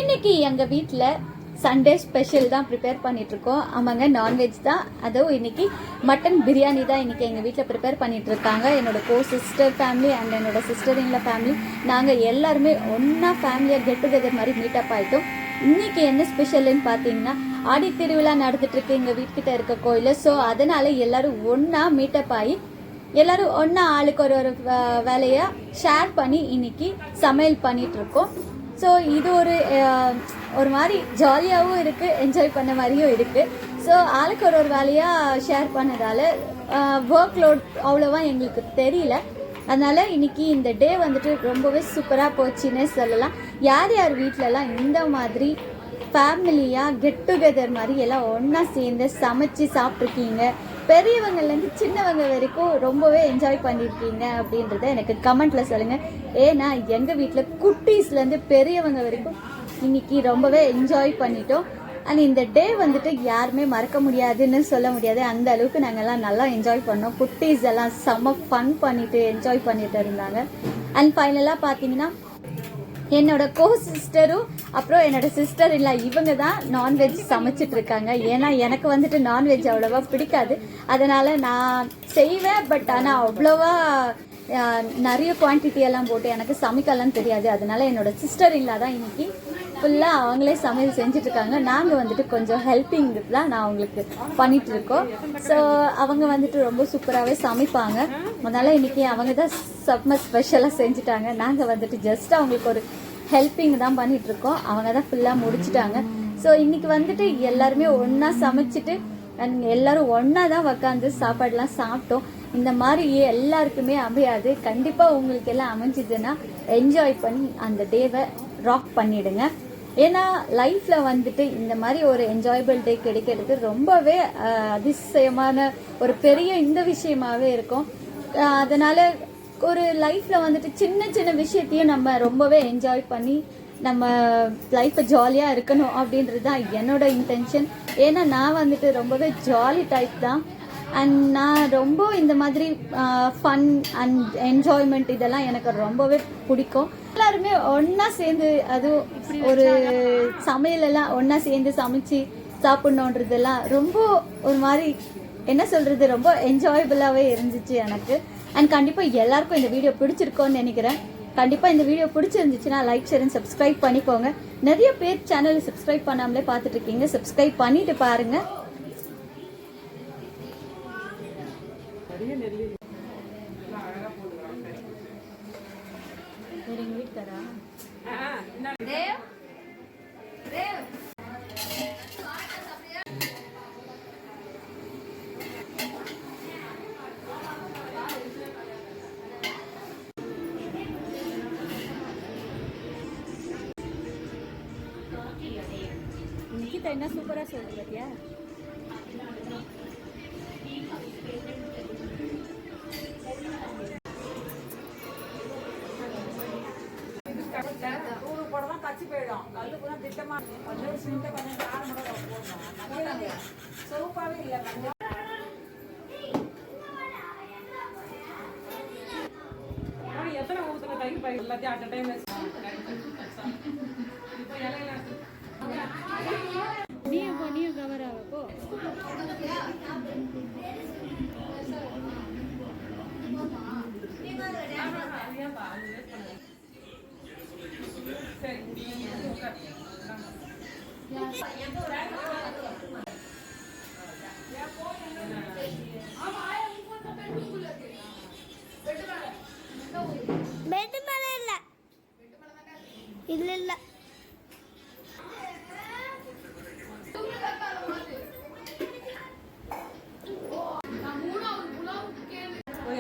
இன்னைக்கு எங்கள் வீட்டில் சண்டே ஸ்பெஷல் தான் ப்ரிப்பேர் பண்ணிகிட்ருக்கோம். ஆமாங்க, நான்வெஜ் தான். அதுவும் இன்னைக்கு மட்டன் பிரியாணி தான் இன்னைக்கு எங்கள் வீட்டில் ப்ரிப்பேர் பண்ணிகிட்ருக்காங்க. என்னோடய சிஸ்டர் ஃபேமிலி அண்ட் என்னோடய சிஸ்டர் இன்ல ஃபேமிலி, நாங்கள் எல்லாருமே ஒன்றா ஃபேமிலியாக கெட் டுகெதர் மாதிரி மீட்டப் ஆகிட்டோம். இன்னைக்கு என்ன ஸ்பெஷல்னு பார்த்தீங்கன்னா, ஆடி திருவிழா நடந்துட்டுருக்கு எங்கள் வீட்டுக்கிட்ட இருக்க கோயில். ஸோ அதனால் எல்லோரும் ஒன்றா மீட்டப் ஆகி எல்லோரும் ஒன்றா ஆளுக்கு ஒரு வேலையை ஷேர் பண்ணி இன்னைக்கு சமையல் பண்ணிகிட்ருக்கோம். ஸோ இது ஒரு மாதிரி ஜாலியாகவும் இருக்குது, என்ஜாய் பண்ண மாதிரியும் இருக்குது. ஸோ ஆளுக்கு ஒரு வேலையாக ஷேர் பண்ணதால் ஒர்க் லோட் அவ்வளோவா எங்களுக்கு தெரியல. அதனால் இன்றைக்கி இந்த டே வந்துட்டு ரொம்பவே சூப்பராக போச்சுன்னே சொல்லலாம். யார் யார் வீட்டிலலாம் இந்த மாதிரி ஃபேமிலியாக கெட் டுகெதர் மாதிரி எல்லாம் ஒன்றா சேர்ந்து சமைச்சு சாப்பிட்ருக்கீங்க, பெரியவங்கள்லேருந்து சின்னவங்க வரைக்கும் ரொம்பவே என்ஜாய் பண்ணியிருக்கீங்க அப்படின்றத எனக்கு கமெண்ட்டில் சொல்லுங்கள். ஏன்னா எங்கள் வீட்டில் குட்டீஸ்லேருந்து பெரியவங்க வரைக்கும் இன்னைக்கு ரொம்பவே என்ஜாய் பண்ணிட்டோம். அண்ட் இந்த டே வந்துட்டு யாருமே மறக்க முடியாதுன்னு சொல்ல முடியாது, அந்த அளவுக்கு நாங்கள்லாம் நல்லா என்ஜாய் பண்ணோம். குட்டீஸ் எல்லாம் செம்ம ஃபன் பண்ணிட்டு என்ஜாய் பண்ணிட்டு இருந்தாங்க. அண்ட் ஃபைனலாக பார்த்தீங்கன்னா என்னோட சிஸ்டரும் அப்புறம் என்னோட சிஸ்டர் இல்லை, இவங்க தான் நான்வெஜ் சமைச்சிட்டு இருக்காங்க. ஏன்னா எனக்கு வந்துட்டு நான்வெஜ் அவ்வளோவா பிடிக்காது, அதனால் நான் செய்வேன். பட் ஆனால் அவ்வளோவா நிறைய குவான்டிட்டியெல்லாம் போட்டு எனக்கு சமைக்கலாம் தெரியாது. அதனால என்னோட சிஸ்டர் இல்லை தான் இன்னைக்கு ஃபுல்லாக அவங்களே சமையல் செஞ்சுட்ருக்காங்க. நாங்கள் வந்துட்டு கொஞ்சம் ஹெல்ப்பிங் தான் நான் அவங்களுக்கு பண்ணிகிட்ருக்கோம். ஸோ அவங்க வந்துட்டு ரொம்ப சூப்பராகவே சமைப்பாங்க. அதனால் இன்றைக்கி அவங்க தான் செம்ம ஸ்பெஷலாக செஞ்சுட்டாங்க. நாங்கள் வந்துட்டு ஜஸ்ட் அவங்களுக்கு ஒரு ஹெல்ப்பிங் தான் பண்ணிகிட்ருக்கோம். அவங்க தான் ஃபுல்லாக முடிச்சுட்டாங்க. ஸோ இன்றைக்கி வந்துட்டு எல்லாருமே ஒன்றா சமைச்சிட்டு எல்லோரும் ஒன்றா தான் உக்காந்து சாப்பாடுலாம் சாப்பிட்டோம். இந்த மாதிரி எல்லாருக்குமே அமையாது. கண்டிப்பாக உங்களுக்கு எல்லாம் அமைஞ்சிதுன்னா என்ஜாய் பண்ணி அந்த டேவை ராக் பண்ணிடுங்க. ஏன்னா லைஃப்பில் வந்துட்டு இந்த மாதிரி ஒரு என்ஜாயபிள் டே கிடைக்கிறது ரொம்பவே அதிசயமான ஒரு பெரிய இந்த விஷயமாகவே இருக்கும். அதனால் ஒரு லைஃப்பில் வந்துட்டு சின்ன சின்ன விஷயத்தையும் நம்ம ரொம்பவே என்ஜாய் பண்ணி நம்ம லைஃப்பை ஜாலியாக இருக்கணும் அப்படின்றது தான் என்னோட இன்டென்ஷன். ஏன்னா நான் வந்துட்டு ரொம்பவே ஜாலி டைப் தான். அண்ட் நான் ரொம்ப இந்த மாதிரி ஃபன் அண்ட் என்ஜாய்மெண்ட் இதெல்லாம் எனக்கு ரொம்பவே பிடிக்கும். எல்லாருமே ஒன்றா சேர்ந்து, அதுவும் ஒரு சமையலெல்லாம் ஒன்றா சேர்ந்து சமைச்சு சாப்பிட்ணுன்றதெல்லாம் ரொம்ப ஒரு மாதிரி என்ன சொல்கிறது, ரொம்ப என்ஜாயபிளாகவே இருந்துச்சு எனக்கு. அண்ட் கண்டிப்பாக எல்லாருக்கும் இந்த வீடியோ பிடிச்சிருக்கோன்னு நினைக்கிறேன். கண்டிப்பாக இந்த வீடியோ பிடிச்சிருந்துச்சுன்னா லைக், ஷேர் அண்ட் சப்ஸ்கிரைப் பண்ணிக்கோங்க. நிறைய பேர் சேனலை சப்ஸ்கிரைப் பண்ணாமலே பார்த்துட்ருக்கீங்க, சப்ஸ்கிரைப் பண்ணிட்டு பாருங்கள். என்ன சூப்பரா சொல்றது பாத்தியா? எத்தனை ஊத்துல கை பை எல்லாத்தையும் அட் டைம் நீயும் கவர் ஆகப்போ பெட் மேல இல்ல இல்ல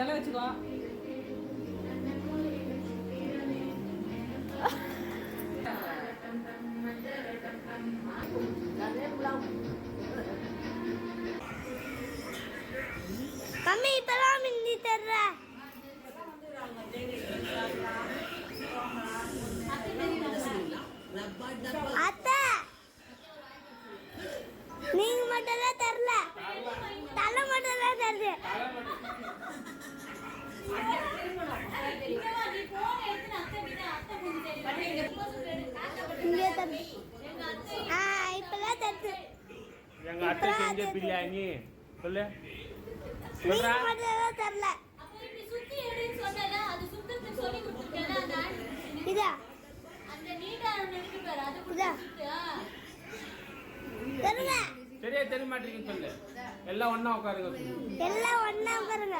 இலை வச்சுக்கோ. மம்மி இப்பதான் மிந்தி தர்ற அத்தை, நீங்க மட்டும் தான் தரல, தலை மட்டும் தான் தருது. இங்க தருது இப்பதான் தருது எங்க அத்தை செஞ்ச பிரியாணி சொல்லு நீங்க சொல்றா மட்டும் தான் தரல அப்ப இப்படி சுத்தி எடுன்னு சொன்னல அது சுத்தத்துக்கு சொல்லி கொடுத்துருக்கல அந்த இதா அந்த நீட்டா இருக்கு பாரு அது இதா தருங்க சரியா தெரிய மாட்டேங்குன்னு சொல்லு எல்லாம் ஒண்ணா உட்காருங்க சொல்லு எல்லாம் ஒண்ணா உட்காருங்க